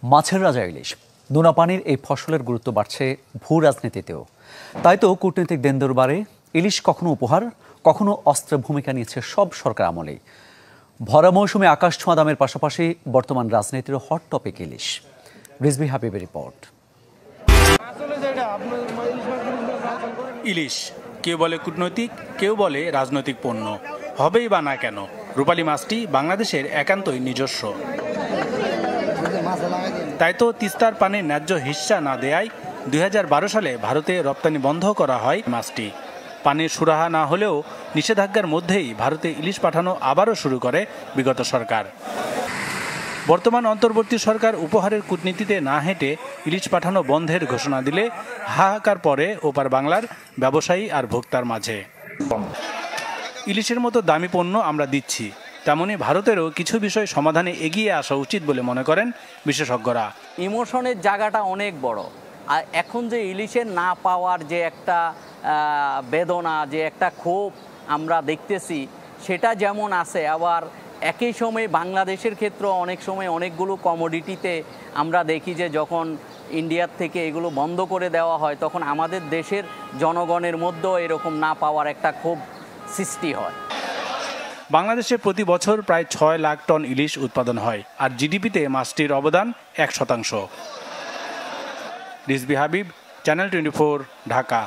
মাছের রাজা ইলিশ, নোনা পানির এই ফসলের গুরুত্ব বাড়ছে ভূ রাজনীতিতেও। তাই তো কূটনৈতিক দেনদরবারে ইলিশ কখনো উপহার, কখনো অস্ত্রের ভূমিকা নিয়েছে সব সরকার আমলেই। ভরা মৌসুমে আকাশ ছোঁয়া দামের পাশাপাশি বর্তমান রাজনীতির হট টপিক ইলিশ। রিজভী হাবিবের রিপোর্ট। ইলিশ কেউ বলে কূটনৈতিক, কেউ বলে রাজনৈতিক পণ্য, হবেই বা না কেন, রূপালী মাছটি বাংলাদেশের একান্তই নিজস্ব। তাই তো তিস্তার পানির ন্যায্য হিস্সা না দেয়ায় 2012 সালে ভারতে রপ্তানি বন্ধ করা হয় মাছটি। পানির সুরাহা না হলেও নিষেধাজ্ঞার মধ্যেই ভারতে ইলিশ পাঠানো আবারও শুরু করে বিগত সরকার। বর্তমান অন্তর্বর্তী সরকার উপহারের কূটনীতিতে না হেঁটে ইলিশ পাঠানো বন্ধের ঘোষণা দিলে হাহাকার পরে ওপার বাংলার ব্যবসায়ী আর ভোক্তার মাঝে। ইলিশের মতো দামি পণ্য আমরা দিচ্ছি, তেমনি ভারতেরও কিছু বিষয় সমাধানে এগিয়ে আসা উচিত বলে মনে করেন বিশেষজ্ঞরা। ইমোশনের জায়গাটা অনেক বড়, আর এখন যে ইলিশের না পাওয়ার যে একটা বেদনা, যে একটা ক্ষোভ আমরা দেখতেছি, সেটা যেমন আছে, আবার একই সময়ে বাংলাদেশের ক্ষেত্রে অনেক সময় অনেকগুলো কমোডিটিতে আমরা দেখি যে যখন ইন্ডিয়ার থেকে এগুলো বন্ধ করে দেওয়া হয়, তখন আমাদের দেশের জনগণের মধ্যেও এরকম না পাওয়ার একটা ক্ষোভ সৃষ্টি হয়। বাংলাদেশে প্রতি বছর প্রায় 6 লাখ টন ইলিশ উৎপাদন হয়, আর জিডিপিতে মাছটির অবদান 1%। রিজভী হাবিব, চ্যানেল 24, ঢাকা।